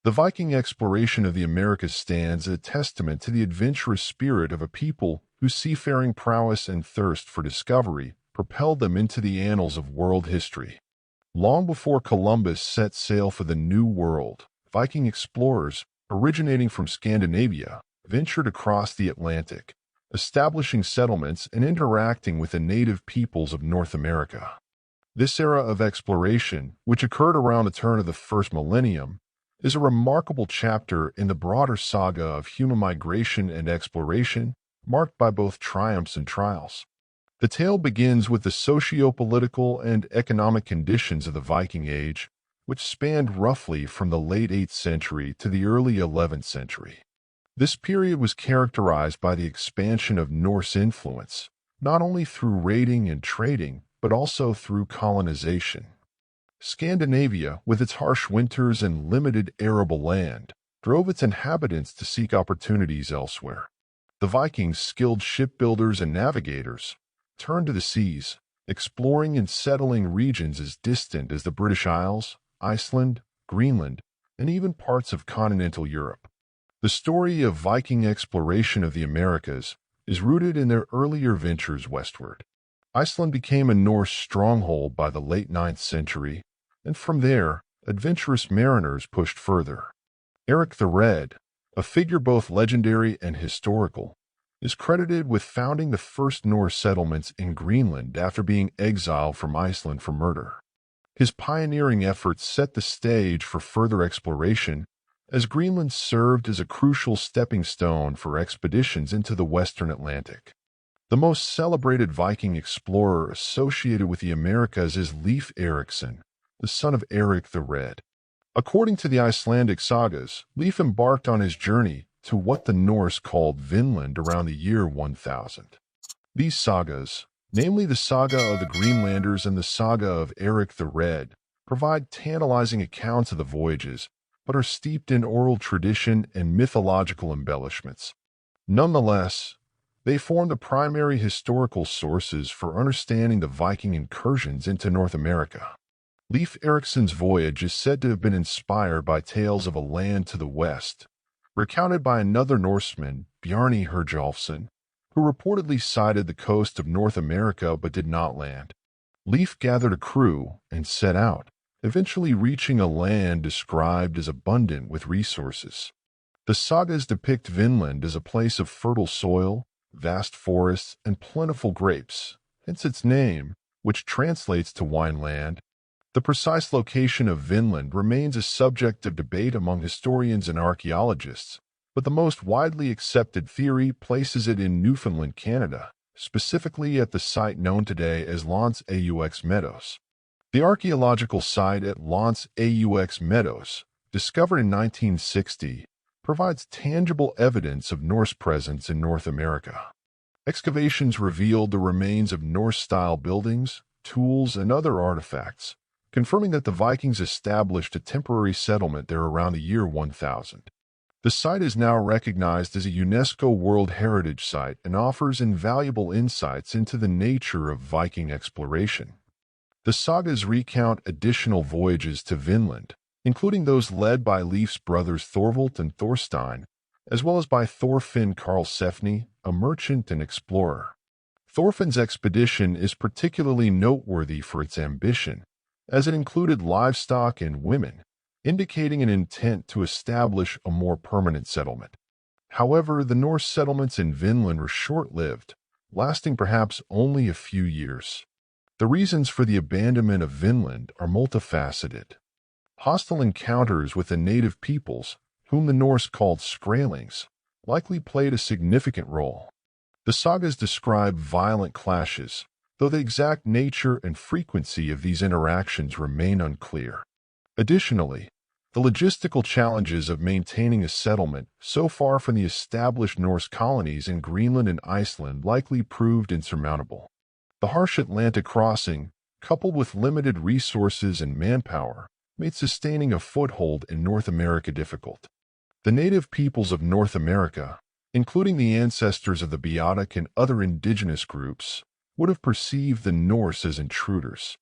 The Viking exploration of the Americas stands a testament to the adventurous spirit of a people whose seafaring prowess and thirst for discovery propelled them into the annals of world history. Long before Columbus set sail for the New World, Viking explorers, originating from Scandinavia, ventured across the Atlantic, establishing settlements and interacting with the native peoples of North America. This era of exploration, which occurred around the turn of the first millennium, is a remarkable chapter in the broader saga of human migration and exploration, marked by both triumphs and trials. The tale begins with the socio-political and economic conditions of the Viking Age, which spanned roughly from the late 8th century to the early 11th century. This period was characterized by the expansion of Norse influence, not only through raiding and trading, but also through colonization. Scandinavia, with its harsh winters and limited arable land, drove its inhabitants to seek opportunities elsewhere. The Vikings, skilled shipbuilders and navigators, turned to the seas, exploring and settling regions as distant as the British Isles, Iceland, Greenland, and even parts of continental Europe. The story of Viking exploration of the Americas is rooted in their earlier ventures westward. Iceland became a Norse stronghold by the late 9th century, and from there, adventurous mariners pushed further. Eric the Red, a figure both legendary and historical, is credited with founding the first Norse settlements in Greenland after being exiled from Iceland for murder. His pioneering efforts set the stage for further exploration, as Greenland served as a crucial stepping stone for expeditions into the western Atlantic. The most celebrated Viking explorer associated with the Americas is Leif Erikson, the son of Eric the Red. According to the Icelandic sagas, Leif embarked on his journey to what the Norse called Vinland around the year 1000. These sagas, namely the saga of the Greenlanders and the saga of Eric the Red, provide tantalizing accounts of the voyages, but are steeped in oral tradition and mythological embellishments. Nonetheless, they form the primary historical sources for understanding the Viking incursions into North America. Leif Erikson's voyage is said to have been inspired by tales of a land to the west, recounted by another Norseman, Bjarni Herjolfsson, who reportedly sighted the coast of North America but did not land. Leif gathered a crew and set out, eventually reaching a land described as abundant with resources. The sagas depict Vinland as a place of fertile soil, vast forests, and plentiful grapes, hence its name, which translates to wine land. The precise location of Vinland remains a subject of debate among historians and archaeologists, but the most widely accepted theory places it in Newfoundland, Canada, specifically at the site known today as L'Anse aux Meadows. The archaeological site at L'Anse aux Meadows, discovered in 1960, provides tangible evidence of Norse presence in North America. Excavations revealed the remains of Norse-style buildings, tools, and other artifacts, confirming that the Vikings established a temporary settlement there around the year 1000. The site is now recognized as a UNESCO World Heritage Site and offers invaluable insights into the nature of Viking exploration. The sagas recount additional voyages to Vinland, including those led by Leif's brothers Thorvald and Thorstein, as well as by Thorfinn Karlsefni, a merchant and explorer. Thorfinn's expedition is particularly noteworthy for its ambition, as it included livestock and women, indicating an intent to establish a more permanent settlement. However, the Norse settlements in Vinland were short-lived, lasting perhaps only a few years. The reasons for the abandonment of Vinland are multifaceted. Hostile encounters with the native peoples, whom the Norse called Skrælings, likely played a significant role. The sagas describe violent clashes, though the exact nature and frequency of these interactions remain unclear. Additionally, the logistical challenges of maintaining a settlement so far from the established Norse colonies in Greenland and Iceland likely proved insurmountable. The harsh Atlantic crossing, coupled with limited resources and manpower, made sustaining a foothold in North America difficult. The native peoples of North America, including the ancestors of the Beothuk and other indigenous groups, would have perceived the Norse as intruders.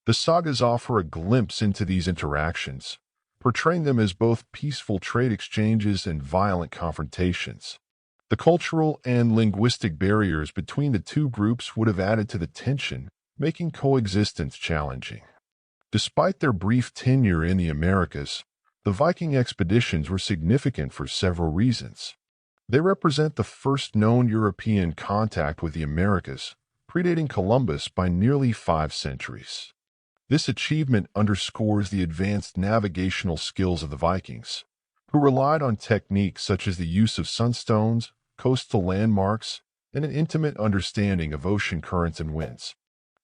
The sagas offer a glimpse into these interactions, portraying them as both peaceful trade exchanges and violent confrontations. The cultural and linguistic barriers between the two groups would have added to the tension, making coexistence challenging. Despite their brief tenure in the Americas, the Viking expeditions were significant for several reasons. They represent the first known European contact with the Americas, predating Columbus by nearly 5 centuries. This achievement underscores the advanced navigational skills of the Vikings, who relied on techniques such as the use of sunstones, coastal landmarks, and an intimate understanding of ocean currents and winds.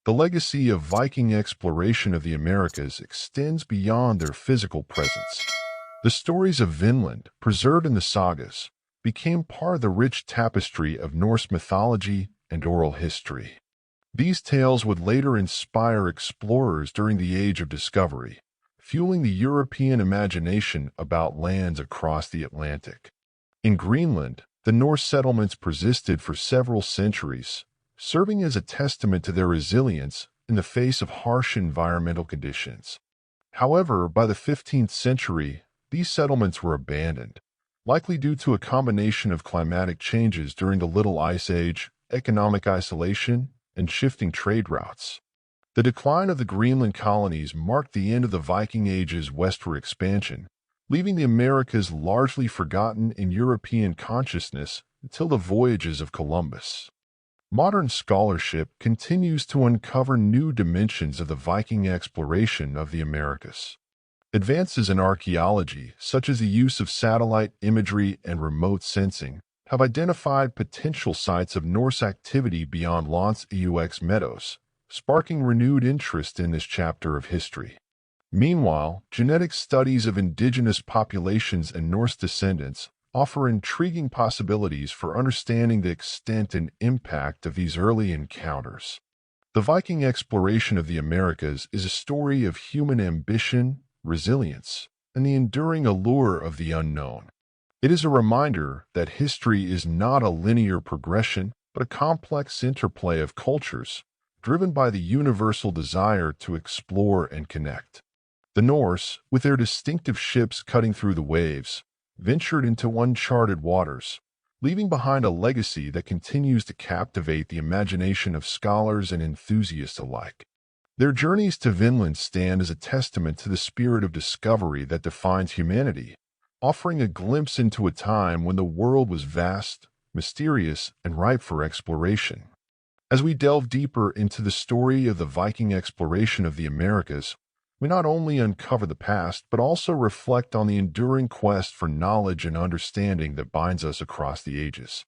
The legacy of Viking exploration of the Americas extends beyond their physical presence. The stories of Vinland, preserved in the sagas, became part of the rich tapestry of Norse mythology and oral history. These tales would later inspire explorers during the Age of Discovery, fueling the European imagination about lands across the Atlantic. In Greenland, the Norse settlements persisted for several centuries, serving as a testament to their resilience in the face of harsh environmental conditions. However, by the 15th century, these settlements were abandoned, likely due to a combination of climatic changes during the Little Ice Age, economic isolation, and shifting trade routes. The decline of the Greenland colonies marked the end of the Viking Age's westward expansion, leaving the Americas largely forgotten in European consciousness until the voyages of Columbus. Modern scholarship continues to uncover new dimensions of the Viking exploration of the Americas. Advances in archaeology, such as the use of satellite imagery and remote sensing, have identified potential sites of Norse activity beyond Lance Eux Meadows, sparking renewed interest in this chapter of history. Meanwhile, genetic studies of indigenous populations and Norse descendants offer intriguing possibilities for understanding the extent and impact of these early encounters. The Viking exploration of the Americas is a story of human ambition, resilience, and the enduring allure of the unknown. It is a reminder that history is not a linear progression, but a complex interplay of cultures, driven by the universal desire to explore and connect. The Norse, with their distinctive ships cutting through the waves, ventured into uncharted waters, leaving behind a legacy that continues to captivate the imagination of scholars and enthusiasts alike. Their journeys to Vinland stand as a testament to the spirit of discovery that defines humanity, offering a glimpse into a time when the world was vast, mysterious, and ripe for exploration. As we delve deeper into the story of the Viking exploration of the Americas, we not only uncover the past, but also reflect on the enduring quest for knowledge and understanding that binds us across the ages.